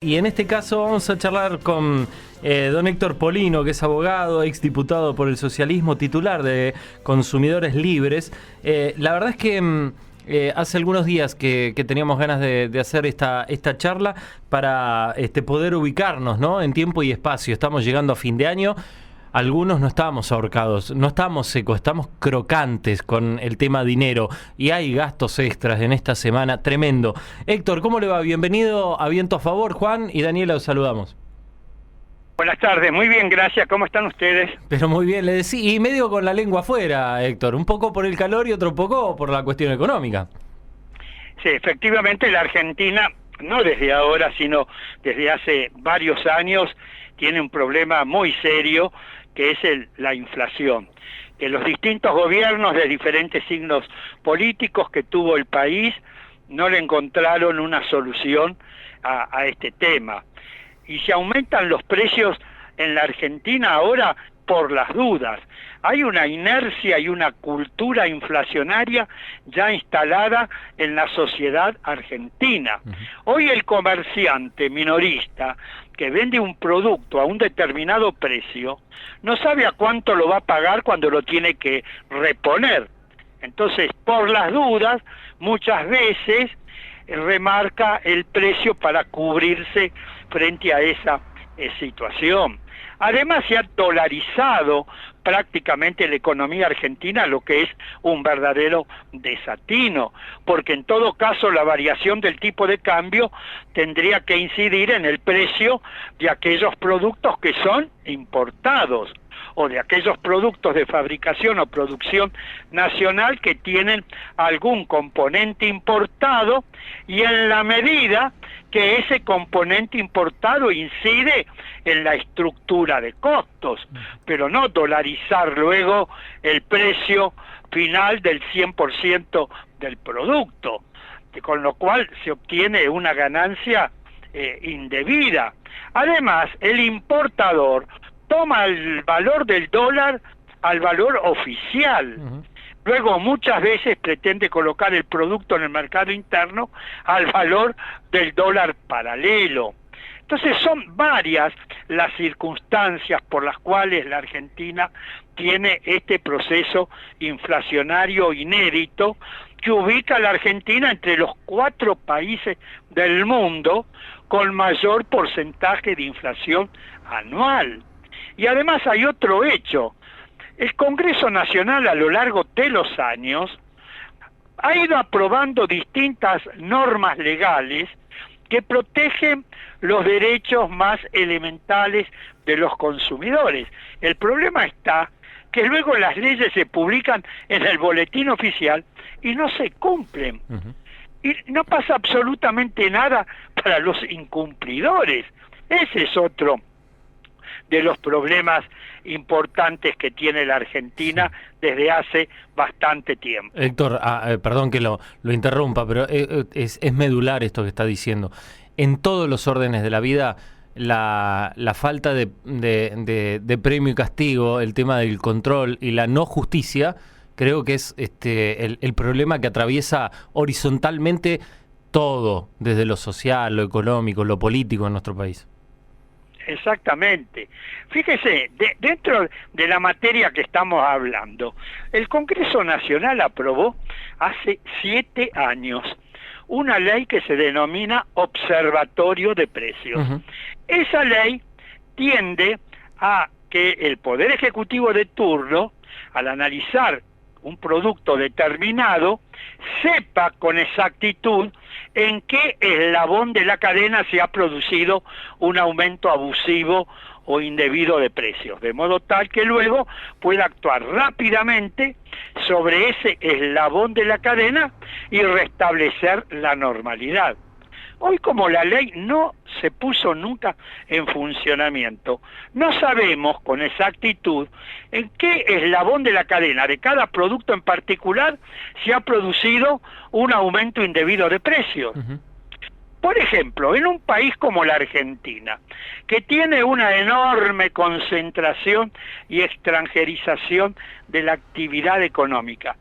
Y en este caso vamos a charlar con don Héctor Polino, que es abogado, exdiputado por el socialismo, titular de Consumidores Libres. La verdad es que hace algunos días que teníamos ganas de hacer esta charla para poder ubicarnos, ¿no?, en tiempo y espacio. Estamos llegando a fin de año. Algunos no estábamos ahorcados, no estábamos secos, estamos crocantes con el tema dinero y hay gastos extras en esta semana, tremendo. Héctor, ¿cómo le va? Bienvenido a Viento a Favor. Juan y Daniela, os saludamos. Buenas tardes, muy bien, gracias. ¿Cómo están ustedes? Pero muy bien, le decía, y medio con la lengua afuera, Héctor, un poco por el calor y otro poco por la cuestión económica. Sí, efectivamente la Argentina, no desde ahora, sino desde hace varios años, tiene un problema muy serio, que es la inflación, que los distintos gobiernos de diferentes signos políticos que tuvo el país no le encontraron una solución a este tema. Y se aumentan los precios en la Argentina ahora por las dudas. Hay una inercia y una cultura inflacionaria ya instalada en la sociedad argentina. Hoy el comerciante minorista que vende un producto a un determinado precio no sabe a cuánto lo va a pagar cuando lo tiene que reponer. Entonces, por las dudas, muchas veces remarca el precio para cubrirse frente a esa situación. Además, se ha dolarizado prácticamente la economía argentina, lo que es un verdadero desatino, porque en todo caso la variación del tipo de cambio tendría que incidir en el precio de aquellos productos que son importados, o de aquellos productos de fabricación o producción nacional que tienen algún componente importado, y en la medida que ese componente importado incide en la estructura de costos, pero no dolarizar luego el precio final del 100% del producto, con lo cual se obtiene una ganancia indebida. Además, el importador toma el valor del dólar al valor oficial. Luego muchas veces pretende colocar el producto en el mercado interno al valor del dólar paralelo. Entonces son varias las circunstancias por las cuales la Argentina tiene este proceso inflacionario inédito que ubica a la Argentina entre los 4 países del mundo con mayor porcentaje de inflación anual. Y además hay otro hecho. El Congreso Nacional a lo largo de los años ha ido aprobando distintas normas legales que protegen los derechos más elementales de los consumidores. El problema está que luego las leyes se publican en el boletín oficial y no se cumplen. Y no pasa absolutamente nada para los incumplidores. Ese es otro de los problemas importantes que tiene la Argentina desde hace bastante tiempo. Héctor, perdón que lo interrumpa, pero es medular esto que está diciendo. En todos los órdenes de la vida, la falta de premio y castigo, el tema del control y la no justicia, creo que es el problema que atraviesa horizontalmente todo, desde lo social, lo económico, lo político en nuestro país. Exactamente. Fíjese, dentro de la materia que estamos hablando, el Congreso Nacional aprobó hace 7 años una ley que se denomina Observatorio de Precios. Esa ley tiende a que el Poder Ejecutivo de turno, al analizar un producto determinado, sepa con exactitud en qué eslabón de la cadena se ha producido un aumento abusivo o indebido de precios, de modo tal que luego pueda actuar rápidamente sobre ese eslabón de la cadena y restablecer la normalidad. Hoy, como la ley no se puso nunca en funcionamiento, no sabemos con exactitud en qué eslabón de la cadena de cada producto en particular se ha producido un aumento indebido de precios. Por ejemplo, en un país como la Argentina, que tiene una enorme concentración y extranjerización de la actividad económica,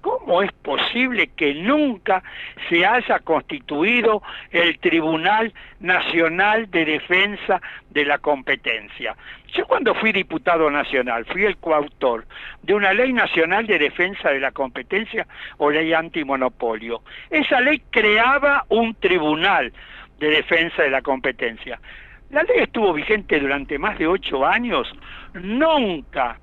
¿cómo es posible que nunca se haya constituido el Tribunal Nacional de Defensa de la Competencia? Yo cuando fui diputado nacional, fui el coautor de una ley nacional de defensa de la competencia o ley antimonopolio. Esa ley creaba un tribunal de defensa de la competencia. La ley estuvo vigente durante más de 8 años, nunca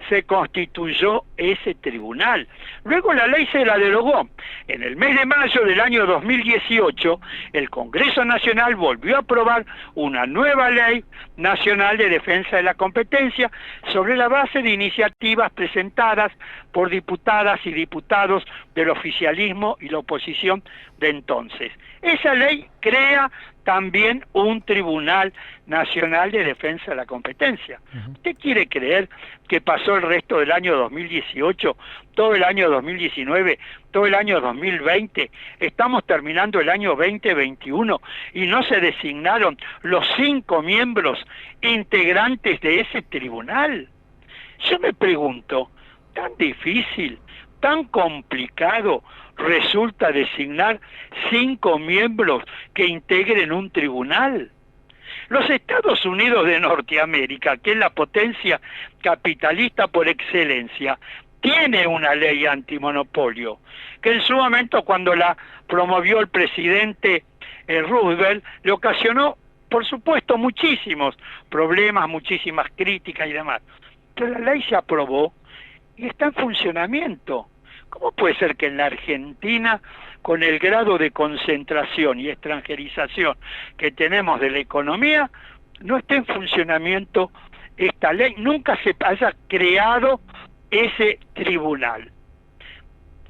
se constituyó ese tribunal. Luego la ley se la derogó. En el mes de mayo del año 2018, el Congreso Nacional volvió a aprobar una nueva ley nacional de defensa de la competencia sobre la base de iniciativas presentadas por diputadas y diputados del oficialismo y la oposición de entonces. Esa ley crea también un Tribunal Nacional de Defensa de la Competencia. ¿Usted quiere creer que pasó el resto del año 2018, todo el año 2019, todo el año 2020, estamos terminando el año 2021 y no se designaron los 5 miembros integrantes de ese tribunal? Yo me pregunto, ¿tan difícil, tan complicado resulta designar 5 miembros que integren un tribunal? Los Estados Unidos de Norteamérica, que es la potencia capitalista por excelencia, tiene una ley antimonopolio, que en su momento cuando la promovió el presidente Roosevelt, le ocasionó, por supuesto, muchísimos problemas, muchísimas críticas y demás. Pero la ley se aprobó y está en funcionamiento. ¿Cómo puede ser que en la Argentina, con el grado de concentración y extranjerización que tenemos de la economía, no esté en funcionamiento esta ley? Nunca se haya creado ese tribunal.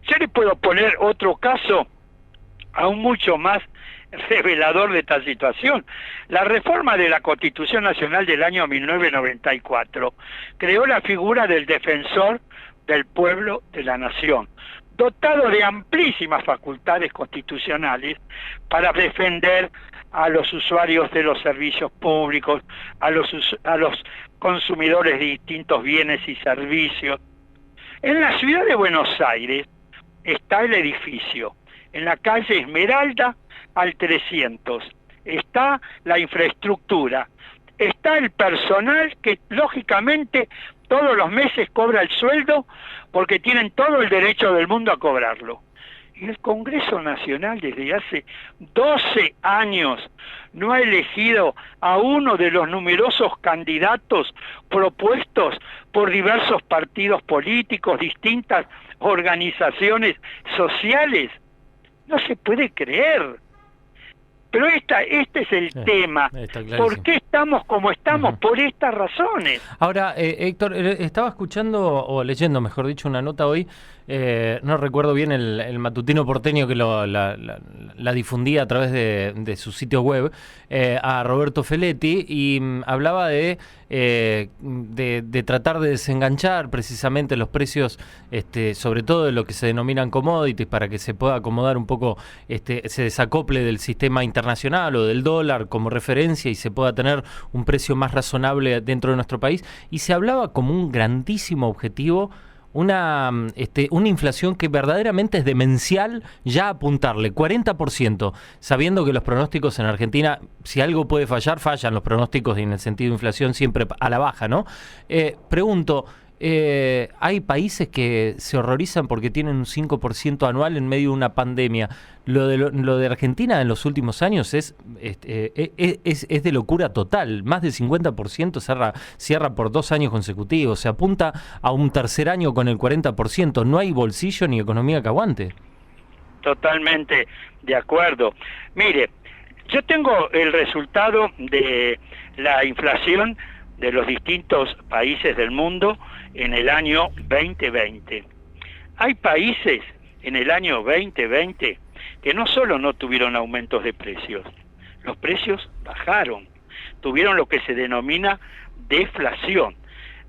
Yo le puedo poner otro caso aún mucho más revelador de esta situación. La reforma de la Constitución Nacional del año 1994 creó la figura del defensor del pueblo de la nación, dotado de amplísimas facultades constitucionales para defender a los usuarios de los servicios públicos, a los consumidores de distintos bienes y servicios. En la ciudad de Buenos Aires está el edificio, en la calle Esmeralda al 300, está la infraestructura, está el personal que lógicamente todos los meses cobra el sueldo porque tienen todo el derecho del mundo a cobrarlo. Y el Congreso Nacional desde hace 12 años no ha elegido a uno de los numerosos candidatos propuestos por diversos partidos políticos, distintas organizaciones sociales. No se puede creer. Pero este es el tema. ¿Por qué estamos como estamos? Por estas razones. Ahora, Héctor, estaba escuchando, o leyendo, mejor dicho, una nota hoy, no recuerdo bien el matutino porteño que la difundía a través de su sitio web, a Roberto Feletti, y hablaba de tratar de desenganchar precisamente los precios, sobre todo de lo que se denominan commodities, para que se pueda acomodar un poco, se desacople del sistema internacional o del dólar como referencia y se pueda tener un precio más razonable dentro de nuestro país. Y se hablaba como un grandísimo objetivo una inflación que verdaderamente es demencial, ya apuntarle 40%, sabiendo que los pronósticos en Argentina, si algo puede fallar, fallan los pronósticos en el sentido de inflación siempre a la baja, ¿no? Pregunto, hay países que se horrorizan porque tienen un 5% anual en medio de una pandemia. Lo de Argentina en los últimos años es de locura total. Más del 50% cierra por 2 años consecutivos. Se apunta a un tercer año con el 40%. No hay bolsillo ni economía que aguante. Totalmente de acuerdo. Mire, yo tengo el resultado de la inflación de los distintos países del mundo en el año 2020. Hay países en el año 2020 que no solo no tuvieron aumentos de precios, los precios bajaron, tuvieron lo que se denomina deflación,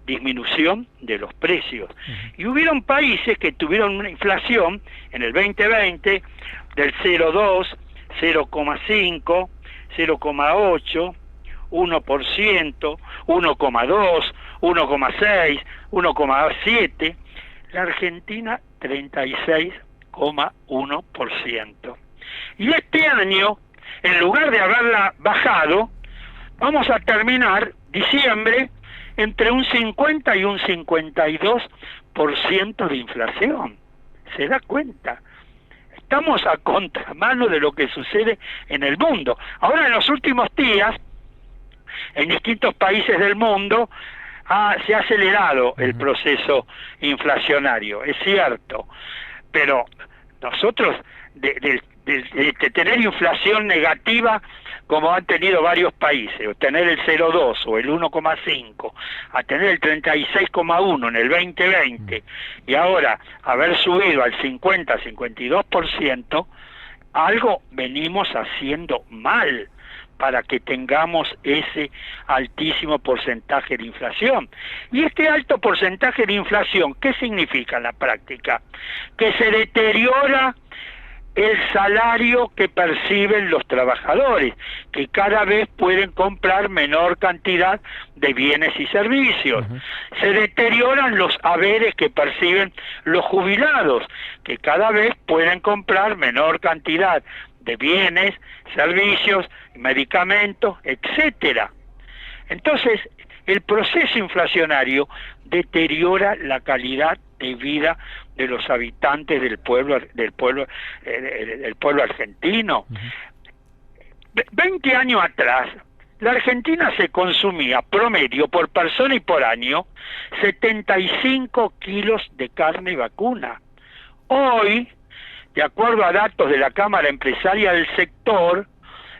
disminución de los precios. Y hubieron países que tuvieron una inflación en el 2020 del 0,2, 0,5, 0,8, 1%, 1,2, 1,6, 1,7. La Argentina 36,1%. Y este año, en lugar de haberla bajado, vamos a terminar diciembre entre un 50 y un 52% de inflación. ¿Se da cuenta? Estamos a contramano de lo que sucede en el mundo. Ahora, en los últimos días, en distintos países del mundo, se ha acelerado el proceso inflacionario, es cierto, pero nosotros de tener inflación negativa como han tenido varios países, o tener el 0,2 o el 1,5, a tener el 36,1 en el 2020 y ahora haber subido al 50-52%, algo venimos haciendo mal para que tengamos ese altísimo porcentaje de inflación. Y este alto porcentaje de inflación, ¿qué significa en la práctica? Que se deteriora el salario que perciben los trabajadores, que cada vez pueden comprar menor cantidad de bienes y servicios. Se deterioran los haberes que perciben los jubilados, que cada vez pueden comprar menor cantidad de bienes, servicios, medicamentos, etcétera. Entonces, el proceso inflacionario deteriora la calidad de vida de los habitantes del pueblo argentino. 20 años atrás, la Argentina se consumía promedio por persona y por año 75 kilos de carne vacuna. Hoy, de acuerdo a datos de la Cámara Empresaria del sector,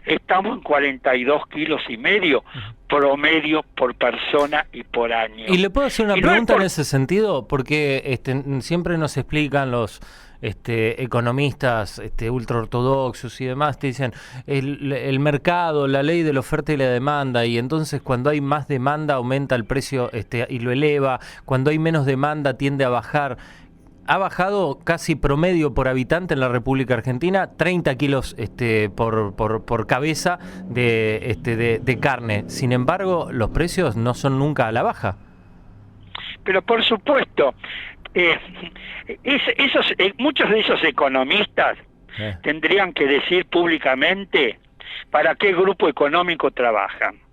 estamos en 42 kilos y medio promedio por persona y por año. Y le puedo hacer una pregunta en ese sentido, porque siempre nos explican los economistas ultraortodoxos y demás, te dicen el mercado, la ley de la oferta y la demanda, y entonces cuando hay más demanda aumenta el precio y lo eleva, cuando hay menos demanda tiende a bajar. Ha bajado casi promedio por habitante en la República Argentina 30 kilos por cabeza de carne. Sin embargo, los precios no son nunca a la baja. Pero por supuesto, muchos de esos economistas tendrían que decir públicamente para qué grupo económico trabajan.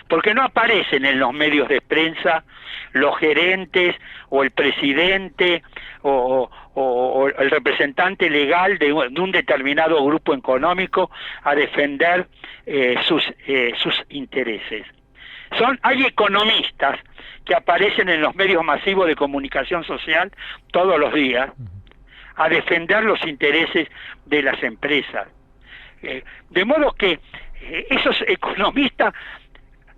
Porque no aparecen en los medios de prensa los gerentes o el presidente o el representante legal de un determinado grupo económico a defender sus intereses. Hay economistas que aparecen en los medios masivos de comunicación social todos los días a defender los intereses de las empresas. De modo que esos economistas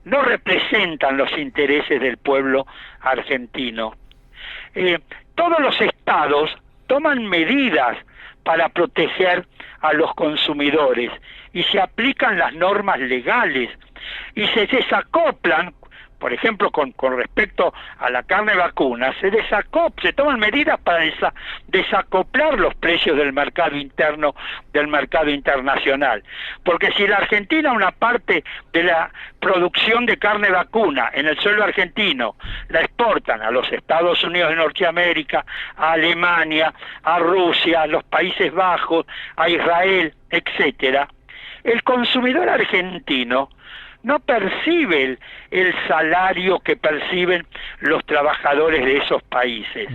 no representan los intereses del pueblo argentino. Todos los estados toman medidas para proteger a los consumidores y se aplican las normas legales y se desacoplan, por ejemplo, con respecto a la carne vacuna, se toman medidas para desacoplar los precios del mercado interno del mercado internacional. Porque si la Argentina, una parte de la producción de carne vacuna en el suelo argentino, la exportan a los Estados Unidos de Norteamérica, a Alemania, a Rusia, a los Países Bajos, a Israel, etcétera, el consumidor argentino no percibe el salario que perciben los trabajadores de esos países.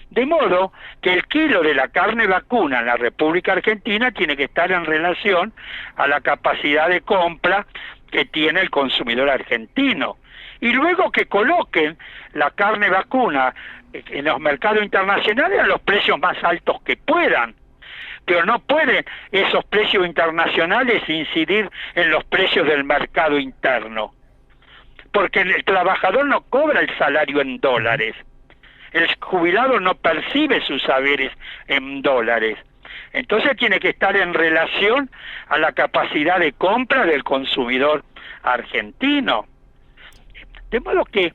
De modo que el kilo de la carne vacuna en la República Argentina tiene que estar en relación a la capacidad de compra que tiene el consumidor argentino. Y luego que coloquen la carne vacuna en los mercados internacionales a los precios más altos que puedan. Pero no pueden esos precios internacionales incidir en los precios del mercado interno, porque el trabajador no cobra el salario en dólares, el jubilado no percibe sus saberes en dólares, entonces tiene que estar en relación a la capacidad de compra del consumidor argentino. De modo que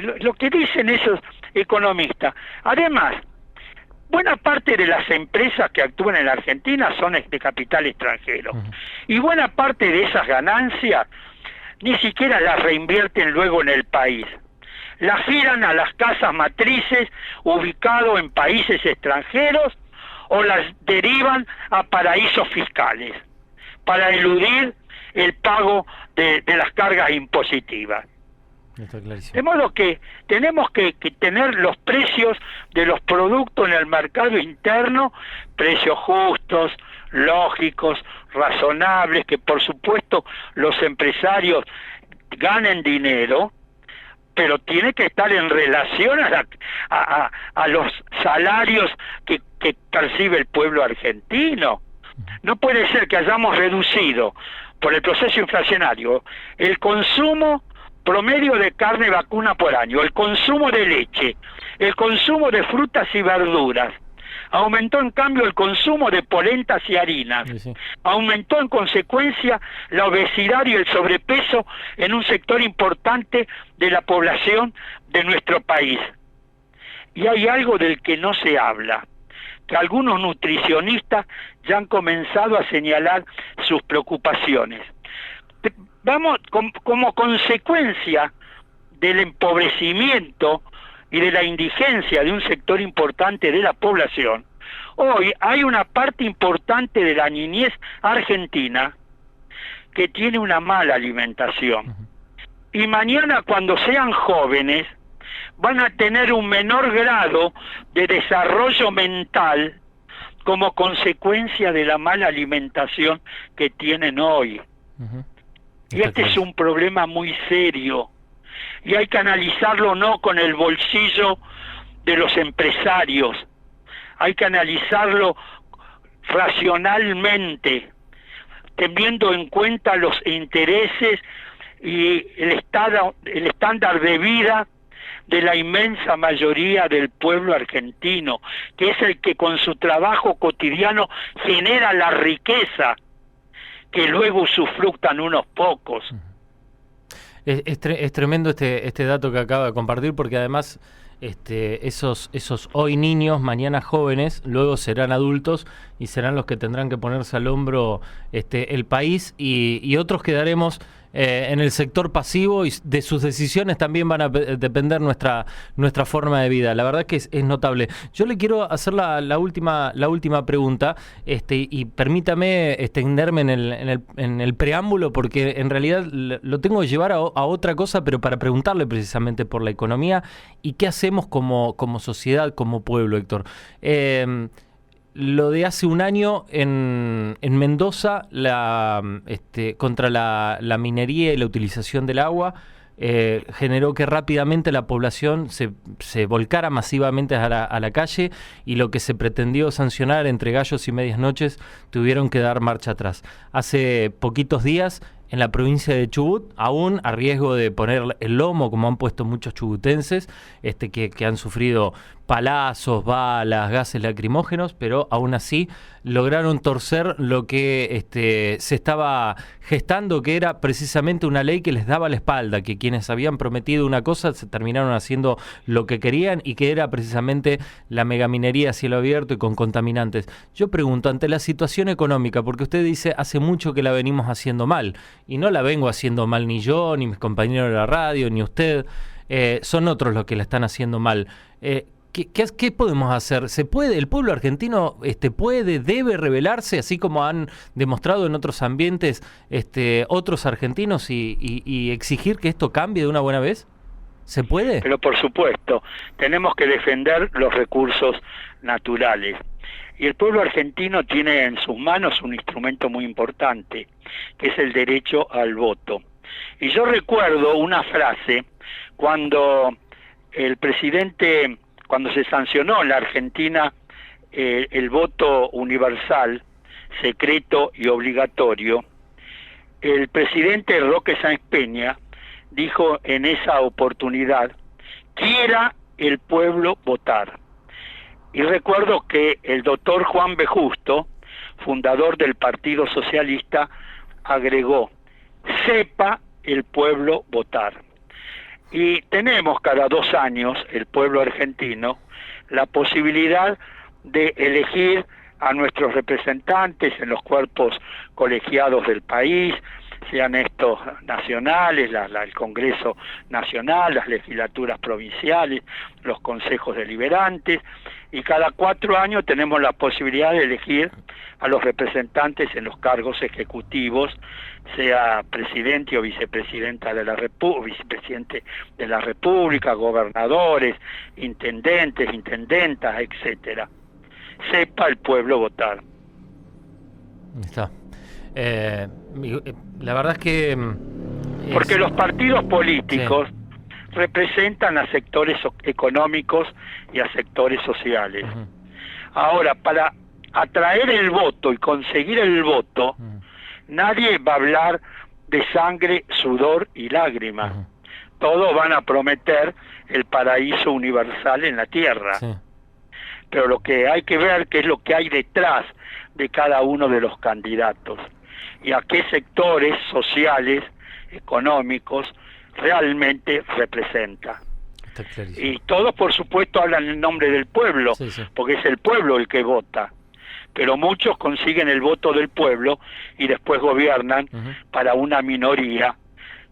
lo que dicen esos economistas, además, buena parte de las empresas que actúan en la Argentina son de capital extranjero. Y buena parte de esas ganancias ni siquiera las reinvierten luego en el país. las giran a las casas matrices ubicados en países extranjeros o las derivan a paraísos fiscales para eludir el pago de las cargas impositivas. De modo que tenemos que tener los precios de los productos en el mercado interno, precios justos, lógicos, razonables, que por supuesto los empresarios ganen dinero, pero tiene que estar en relación a los salarios que percibe el pueblo argentino. No puede ser que hayamos reducido por el proceso inflacionario el consumo promedio de carne vacuna por año, el consumo de leche, el consumo de frutas y verduras. Aumentó en cambio el consumo de polentas y harinas. Sí. Aumentó en consecuencia la obesidad y el sobrepeso en un sector importante de la población de nuestro país. Y hay algo del que no se habla, que algunos nutricionistas ya han comenzado a señalar sus preocupaciones. Vamos, como consecuencia del empobrecimiento y de la indigencia de un sector importante de la población, hoy hay una parte importante de la niñez argentina que tiene una mala alimentación. Y mañana, cuando sean jóvenes, van a tener un menor grado de desarrollo mental como consecuencia de la mala alimentación que tienen hoy. Y este es un problema muy serio, y hay que analizarlo no con el bolsillo de los empresarios, hay que analizarlo racionalmente, teniendo en cuenta los intereses y el estándar de vida de la inmensa mayoría del pueblo argentino, que es el que con su trabajo cotidiano genera la riqueza que luego usufructan unos pocos. Es tremendo este dato que acaba de compartir, porque además esos hoy niños, mañana jóvenes, luego serán adultos y serán los que tendrán que ponerse al hombro el país, y otros quedaremos en el sector pasivo, y de sus decisiones también van a depender nuestra forma de vida. La verdad que es notable. Yo le quiero hacer la última pregunta, y permítame extenderme en el preámbulo, porque en realidad lo tengo que llevar a otra cosa, pero para preguntarle precisamente por la economía y qué hacemos como sociedad, como pueblo, Héctor. Lo de hace un año en Mendoza, contra la minería y la utilización del agua, generó que rápidamente la población se volcara masivamente a la calle, y lo que se pretendió sancionar entre gallos y medias noches tuvieron que dar marcha atrás. Hace poquitos días, en la provincia de Chubut, aún a riesgo de poner el lomo, como han puesto muchos chubutenses, que han sufrido palazos, balas, gases lacrimógenos, pero aún así lograron torcer lo que se estaba gestando, que era precisamente una ley que les daba la espalda, que quienes habían prometido una cosa se terminaron haciendo lo que querían, y que era precisamente la megaminería a cielo abierto y con contaminantes. Yo pregunto, ante la situación económica, porque usted dice hace mucho que la venimos haciendo mal, y no la vengo haciendo mal ni yo, ni mis compañeros de la radio, ni usted, son otros los que la están haciendo mal. ¿Qué podemos hacer? ¿Se puede? ¿El pueblo argentino debe rebelarse, así como han demostrado en otros ambientes otros argentinos, y exigir que esto cambie de una buena vez? ¿Se puede? Pero por supuesto, tenemos que defender los recursos naturales. Y el pueblo argentino tiene en sus manos un instrumento muy importante, que es el derecho al voto. Y yo recuerdo una frase cuando el presidente, cuando se sancionó en la Argentina el voto universal, secreto y obligatorio, el presidente Roque Sáenz Peña dijo en esa oportunidad: quiera el pueblo votar. Y recuerdo que el doctor Juan B. Justo, fundador del Partido Socialista, agregó: sepa el pueblo votar. Y tenemos cada 2 años, el pueblo argentino, la posibilidad de elegir a nuestros representantes en los cuerpos colegiados del país, sean estos nacionales, el Congreso Nacional, las legislaturas provinciales, los consejos deliberantes, y cada 4 años tenemos la posibilidad de elegir a los representantes en los cargos ejecutivos, sea presidente o vicepresidenta de la vicepresidente de la República, gobernadores, intendentes, intendentas, etcétera. Sepa el pueblo votar. Está. La verdad es que... Porque los partidos políticos representan a sectores económicos y a sectores sociales. Ahora, para atraer el voto y conseguir el voto, nadie va a hablar de sangre, sudor y lágrimas. Todos van a prometer el paraíso universal en la tierra. Pero lo que hay que ver qué es lo que hay detrás de cada uno de los candidatos y a qué sectores sociales, económicos, realmente representa. Y todos, por supuesto, hablan en nombre del pueblo, porque es el pueblo el que vota. Pero muchos consiguen el voto del pueblo y después gobiernan para una minoría,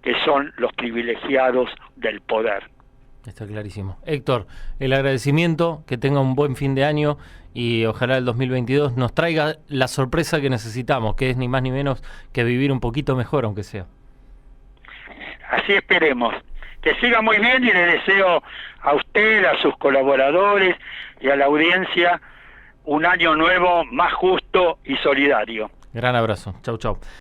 que son los privilegiados del poder. Está clarísimo. Héctor, el agradecimiento, que tenga un buen fin de año y ojalá el 2022 nos traiga la sorpresa que necesitamos, que es ni más ni menos que vivir un poquito mejor, aunque sea. Así esperemos. Que siga muy bien y le deseo a usted, a sus colaboradores y a la audiencia un año nuevo más justo y solidario. Gran abrazo. Chau, chau.